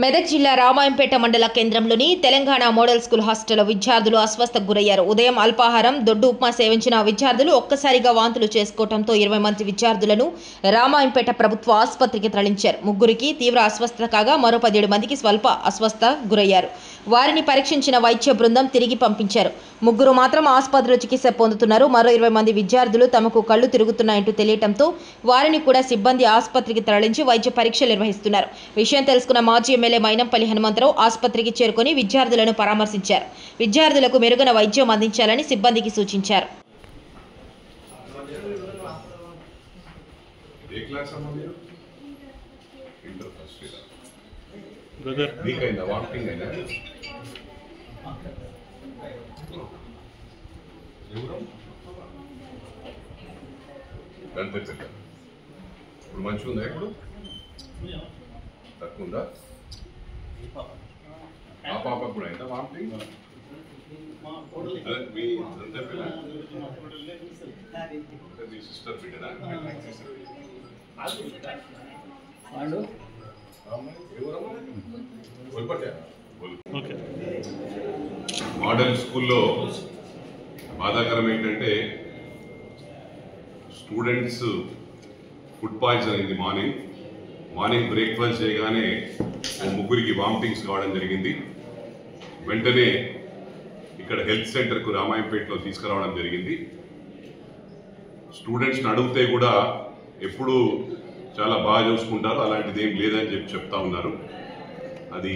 మెదక్ జిల్లా రామాయంపేట మండల కేంద్రంలోని తెలంగాణ మోడల్ స్కూల్ హాస్టల్లో విద్యార్థులు అస్వస్థకు గురయ్యారు. ఉదయం అల్పాహారం, దొడ్డు ఉప్మా సేవించిన విద్యార్థులు ఒక్కసారిగా వాంతులు చేసుకోవడంతో 20 మంది విద్యార్థులను రామాయంపేట ప్రభుత్వ ఆసుపత్రికి తరలించారు. ముగ్గురికి తీవ్ర అస్వస్థత కాగా మరో 17 మందికి స్వల్ప అస్వస్థ గురయ్యారు. వారిని పరీక్షించిన వైద్య బృందం తిరిగి పంపించారు. ముగ్గురు మాత్రం ఆసుపత్రిలో చికిత్స పొందుతున్నారు. మరో 20 మంది విద్యార్థులు తమకు కళ్ళు తిరుగుతున్నాయంటూ తెలియటంతో వారిని కూడా సిబ్బంది ఆసుపత్రికి తరలించి వైద్య పరీక్షలు నిర్వహిస్తున్నారు. విషయం తెలుసుకున్న మాజీ ఎమ్మెల్యే మైనంపల్లి హనుమంతరావు ఆసుపత్రికి చేరుకొని విద్యార్థులను పరామర్శించారు. విద్యార్థులకు మెరుగైన వైద్యం అందించాలని సిబ్బందికి సూచించారు. ఇప్పుడు మంచిగా ఉందా? ఇప్పుడు తక్కువ ఉందా? ఆ పాప కూడా అయిందా వామిటింగ్? మీ సిస్టర్ బిడ్డనా? మోడల్ స్కూల్లో బాధాకరం ఏంటంటే స్టూడెంట్స్ ఫుడ్ పాయిజన్ అయింది. మార్నింగ్ బ్రేక్ఫాస్ట్ చేయగానే ముగ్గురికి వామిటింగ్స్ కావడం జరిగింది. వెంటనే ఇక్కడ హెల్త్ సెంటర్కు రామాయంపేటలో తీసుకురావడం జరిగింది. స్టూడెంట్స్ని అడిగితే కూడా ఎప్పుడు చాలా బాగా చూసుకుంటారు, అలాంటిది ఏం లేదని చెప్తా ఉన్నారు. అది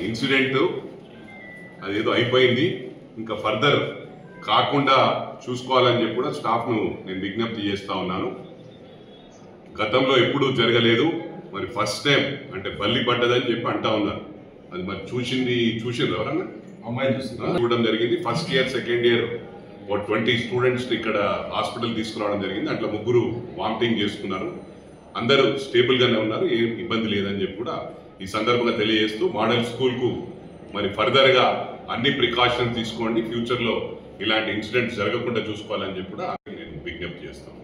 ఇన్సిడెంట్, అదేదో అయిపోయింది, ఇంకా ఫర్దర్ కాకుండా చూసుకోవాలని చెప్పి కూడా స్టాఫ్ను నేను విజ్ఞప్తి చేస్తూ ఉన్నాను. గతంలో ఎప్పుడూ జరగలేదు, మరి ఫస్ట్ టైం అంటే బల్లి పడ్డదని చెప్పి అంటా ఉన్నారు. అది మరి చూసిండ్రు ఎవరన్నా? అమ్మాయి చూడడం జరిగింది. First year, second year 20 students ఇక్కడ హాస్పిటల్ తీసుకురావడం జరిగింది. అట్లా ముగ్గురు వామిటింగ్ చేసుకున్నారు. అందరూ స్టేబుల్గానే ఉన్నారు, ఏం ఇబ్బంది లేదని చెప్పి కూడా ఈ సందర్భంగా తెలియజేస్తూ మోడల్ స్కూల్కు మరి ఫర్దర్గా అన్ని ప్రికాషన్స్ తీసుకోండి, ఫ్యూచర్లో ఇలాంటి ఇన్సిడెంట్స్ జరగకుండా చూసుకోవాలని చెప్పి కూడా నేను విజ్ఞప్తి చేస్తాను.